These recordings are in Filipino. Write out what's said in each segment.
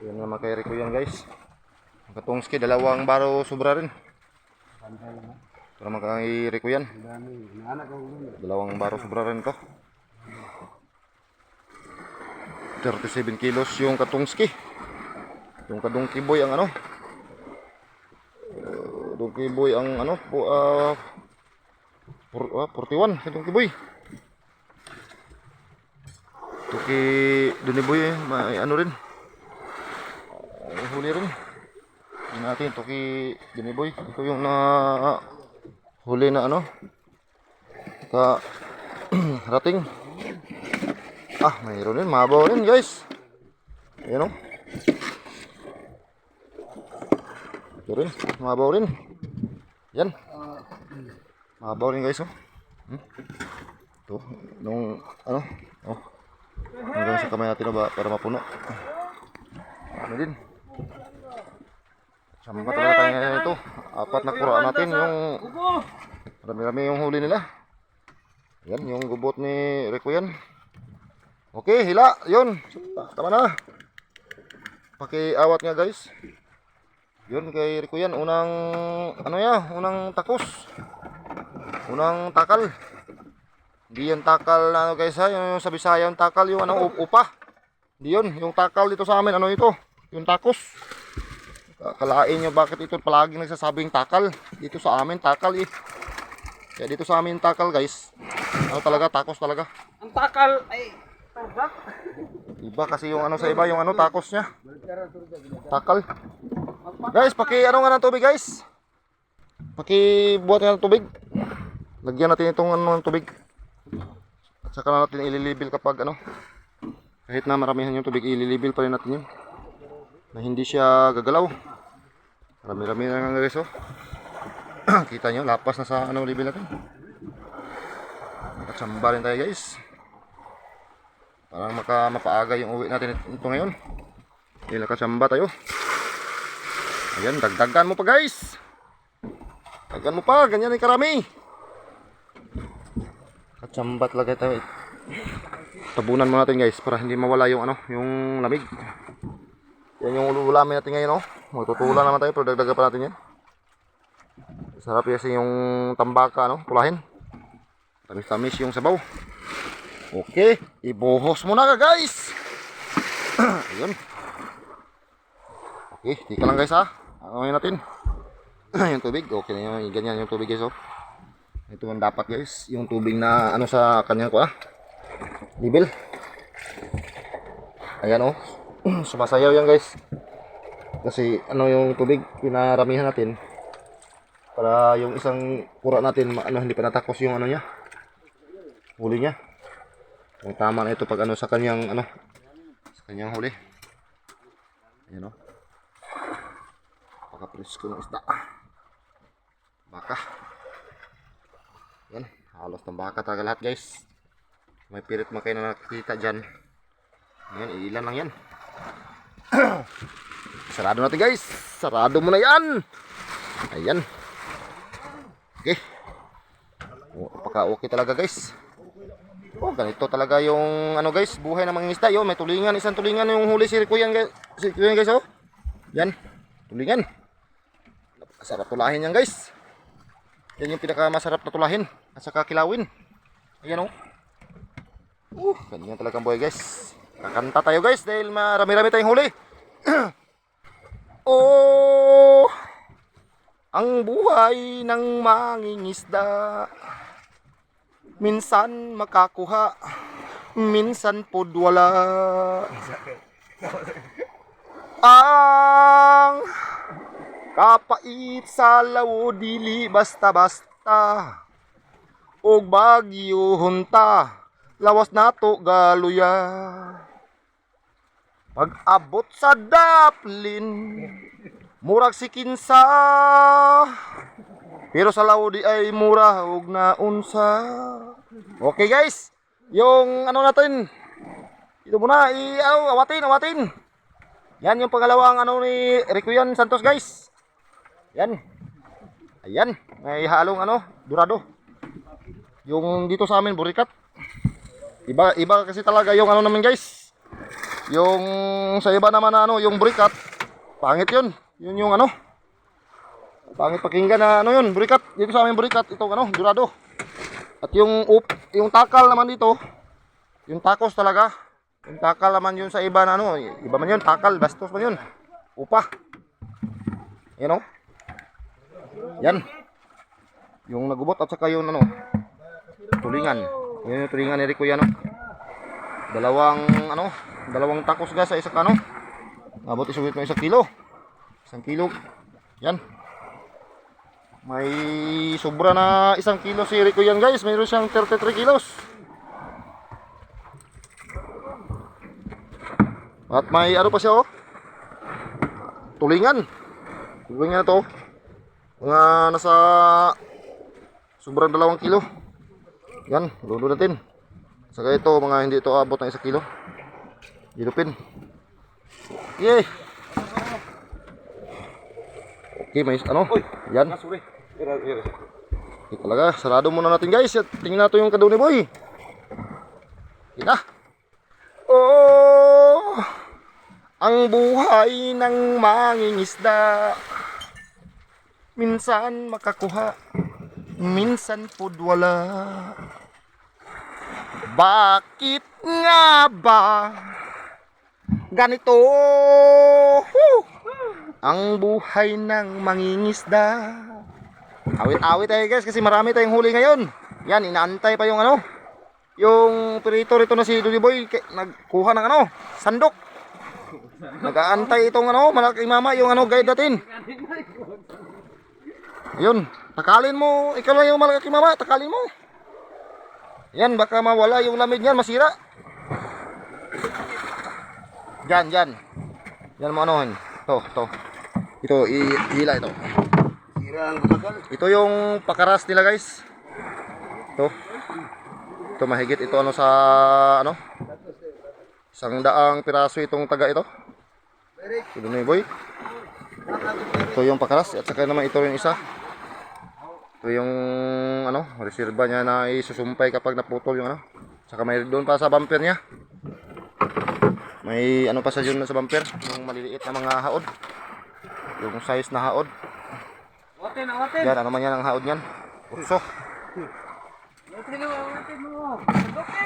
Yan naman kay Rico yan guys. Ang katungski, dalawang baro sobra rin. Para makay Rico yan. Dalawang baro sobra rin to. 37 kilos yung katungski. Yung kadungki boy ang ano. Dungki boy ang ano 41 kadungki boy. Tuki duni boy may ano rin. Huli rin. Hindi natin tuki duni boy. Ito yung na huli na ano. Ka rating. Mayroon rin, mabaw rin guys. Ayan o. Ito rin, mabaw rin. Yan. Mabaw rin guys o. Ito, nung ano. Hanggang sa kamay natin ba para mapuno. Ano din. Sampat talaga tayo ngayon ito. 4 na kuraan natin yung marami-rami yung huli nila. Yan, yung gubot ni Rico yan. Okay, hila, yun. Tama na. Pakiawat nga guys. Yun kay Rico yan. Unang, unang takos. Unang takal. Hindi yung takal na ano guys ha. Yung sa Bisaya yung takal, yung ano, upa. Hindi yun. Yung takal dito sa amin, ano ito? Yung takos. Kalain nyo bakit ito palaging nagsasabing takal. Dito sa amin, takal eh. Kaya dito sa amin takal guys. Ano talaga, takos talaga. Ang takal ay Iba kasi yung ano sa iba, yung ano takos niya. Takal. Guys, ano nga ng tubig guys. Buhat nga ng tubig. Lagyan natin itong ano ng tubig. At saka na natin ililibil kapag ano. Kahit na maramihan yung tubig, ililibil pa rin natin yun. Na hindi siya gagalaw. Marami-rami na nga guys oh. Kita nyo, lapas na sa ano libil natin. Nakatsamba rin tayo guys. Parang mapaaga yung uwi natin ito ngayon. Hindi nakatsamba tayo. Ayan, dagdagan mo pa guys. Dagdagan mo pa, ganyan ay karami. Katsamba talaga tayo. Tabunan mo natin guys para hindi mawala yung ano, yung lamig. Yan yung ululamin natin ngayon oh. Magtutulan naman tayo pero dagdagan pa natin yan. Sarap kasi yung tambaka no, pulahin. Tamis-tamis yung sabaw. Okay, ibuhos muna ka guys. Ayun. Okay, tika lang guys ha. Ano natin? Yung tubig, okay na yun. Ganyan yung tubig guys oh. Ito ang dapat guys. Yung tubig na ano sa kanya ko level. Ayan oh. Sumasayaw yan guys. Kasi ano yung tubig, pinaramihan natin. Para yung isang kura natin, hindi pa natakos yung ano niya. Huli niya. Yung tama na ito pag ano sa kanyang ano, sa kanyang huli. Ayan o. Pakapresko ng isda. Baka. Yan. Halos ng baka talaga lahat guys. May pirit man kayo na nakikita dyan. Ayan, ilan lang yan. Sarado natin guys. Sarado mo na yan. Ayan. Okay. Paka-okay talaga guys. Oh, ganito talaga yung ano guys, buhay ng mga isda. Yo, may tulingan, isang tulingan yung huli si Rico yan guys. Si Rico yan guys oh. Yan, tulingan. Sarap tulahin yan guys. Yan yung pinakamasarap na tulahin at saka kilawin. Ayan oh. Ganyan talagang buhay guys. Kakanta tayo guys dahil marami-rami tayong huli. Oh, ang buhay ng mangingisda. Minsan makakuha, minsan pod wala. Ang kapait sa lawo dili basta-basta. Og bagyo hunta, lawas nato galuya. Pag-abot sa daplin, murag si kinsa. Pero sa lawo di ay mura og naunsa. Okay guys, yung ano natin. Ito muna, awatin. Yan yung pangalawang ano ni Rico yan Santos guys. Yan. Ayan, may halong ano, dorado. Yung dito sa amin burikat. Iba kasi talaga yung ano namin guys. Yung sa iba naman na ano, yung burikat, pangit yun. Yun yung ano, pangit pakinggan na ano yun, burikat. Dito sa amin burikat, itong ano, jurado. At yung takal naman dito, yung takos talaga. Yung takal naman yun sa iba na ano, iba man yun, takal, bastos man yun. Upa. Yan o. Yan. Yung nagubot at saka yung ano, tulingan. Yan yung tulingan ni Rico yan o. Dalawang takos ga sa isang ano. Abot isulit mo 1 kilo. 1 kilo. Yan. May sobra na 1 kilo si Rico yan guys. Mayroon siyang 33 kilos. At may ano pa siya oh. Tulingan. Tulingan na to. Mga nasa sobrang 2 kilo. Yan, lulo natin. Saka ito, mga hindi ito abot ng 1 kilo. Hilupin. Yay! Okay, may ano? Yan. Okay, talaga, sarado muna natin guys. At tingnan natin yung kadaw ni Boy. Ina. Oh! Ang buhay ng mangingisda. Minsan makakuha, minsan pud wala. Bakit nga ba ganito ang buhay ng mangingisda? Awit-awit tayo guys kasi marami tayong huli ngayon. Yan, inaantay pa yung ano, yung operator ito na si Dudy Boy, nagkuha ng ano, sandok. Nag-aantay itong ano, malaking mama, yung ano, guide natin. Ayun, takalin mo, ikaw lang yung malaking mama, takalin mo. Yan, baka mawala yung lamig niyan, masira. Yan mo anohin. To. Ito, ihila ito. Ito yung pakaras nila guys. Ito mahigit ito ano sa ano, 100 piraso itong taga ito. Ito na boy. Ito yung pakaras at saka naman ito yung isa. Ito yung ano, reserva niya na isusumpay kapag naputol yung ano. Saka may doon pa sa bumper niya. May ano pa sa yun sa bumper, yung maliliit na mga haod. Yung size na haod. Yan, ano man yan ang haod niyan? Urso.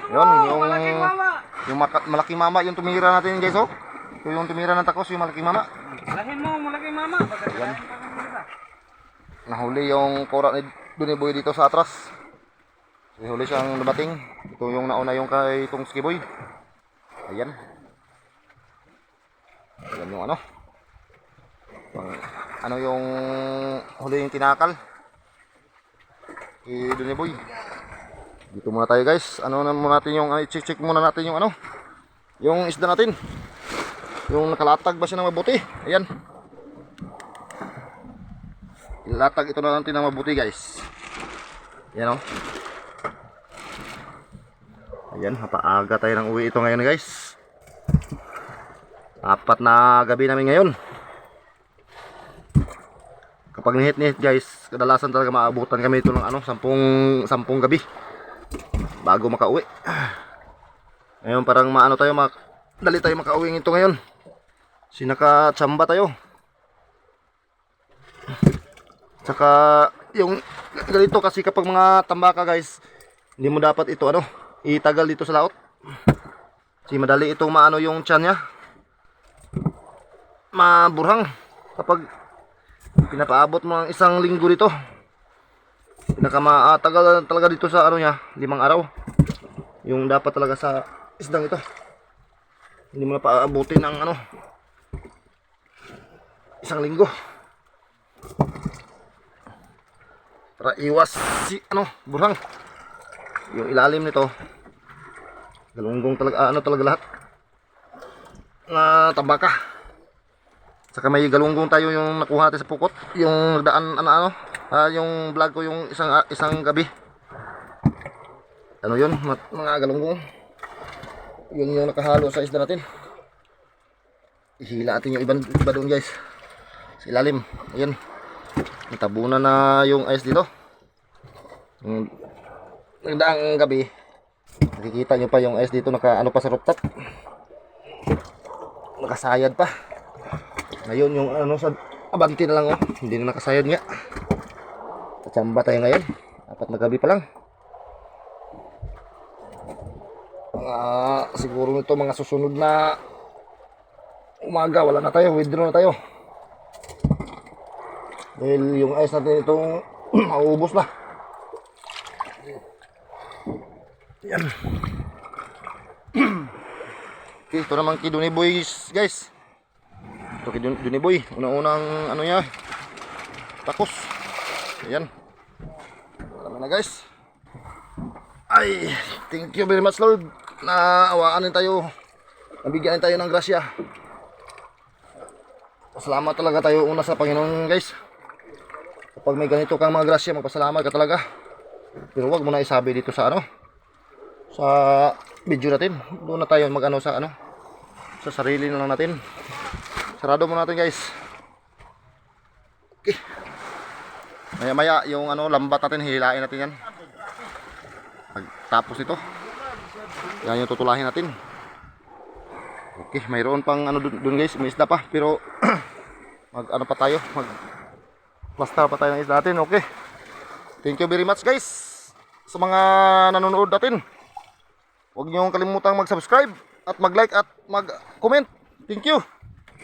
Yun, yung malaking mama, yung tumira natin guys oh. Yung tumira ng takos, yung malaking mama. Malaking mama. Yan. Nahuli yung kora ni Duny Boy dito sa atras. Nahuli siyang dumating. Ito yung nauna yung kay itong Ski Boy. Ayan. Ayan yung ano. Ano yung huli yung tinakal. Duny Boy. Dito muna tayo guys. Ano na muna natin yung check muna natin yung ano. Yung isda natin. Yung nakalatag ba siya ng mabuti. Ayan. Ilatag ito na natin ng mabuti guys. Yan o. Ayan, mapaaga tayo ng uwi ito ngayon guys. 4 na gabi namin ngayon. Kapag nihit guys, kadalasan talaga maabutan kami ito ng ano, 10 gabi bago makauwi. Ngayon parang maano tayo, dali tayo makauwi ito ngayon. Sinaka-tsamba tayo. Saka yung ganito kasi kapag mga tambaka guys, hindi mo dapat ito ano, itagal dito sa laot. Kasi madali itong maano yung tiyan niya. Maburhang kapag pinapaabot mo ng 1 linggo dito. Pinakamatagal talaga dito sa ano niya, 5 araw. Yung dapat talaga sa isdang ito. Hindi mo na paabutin ng ano, 1 linggo. Para iwas si ano, burhang. Yung ilalim nito galunggong talaga, ano talaga lahat na tambaka. Saka may galunggong tayo yung nakuha natin sa pukot, yung nagdaan yung vlog ko yung isang gabi. Ano yun, mga galunggong. Yun yung nakahalo sa isda natin. Ihila natin yung iba doon guys sa ilalim. Ayan, natabunan na yung ice dito. Nagdaang gabi nakikita nyo pa yung ice dito, naka ano pa sa rooftop. nakasayad pa. Ngayon yung ano sa abante na lang oh. Hindi na nakasayad nga. Kachamba tayo ngayon. Apat na gabi pa lang. Siguro nito mga susunod na umaga wala na tayo, withdraw na tayo. Dahil yung ice natin itong maubos na. Yan. Okay, ito naman kay Donny Boy guys. Ito kay Donny Boy. Unang-unang ano niya. Takos. Ayan. Marami na guys. Ay, thank you very much Lord. Naawaan tayo. Nabigyan tayo ng grasya. Salamat talaga tayo una sa Panginoon guys. Kapag may ganito kang mga grasya, magpasalamat ka talaga. Pero wag mo na isabi dito sa ano, sa video natin. Doon na tayo mag-ano sa ano, sa sarili na lang natin. Sarado mo natin guys. Okay. Maya maya yung ano, lambat natin, hihilain natin yan. Pagtapos nito, yan yung tutulahin natin. Okay, mayroon pang ano dun guys, may isda pa. Pero mag ano pa tayo, mag plaster pa tayo ng isda natin. Okay, thank you very much guys sa mga nanonood natin. Huwag nyo kalimutang mag-subscribe at mag-like at mag-comment. Thank you.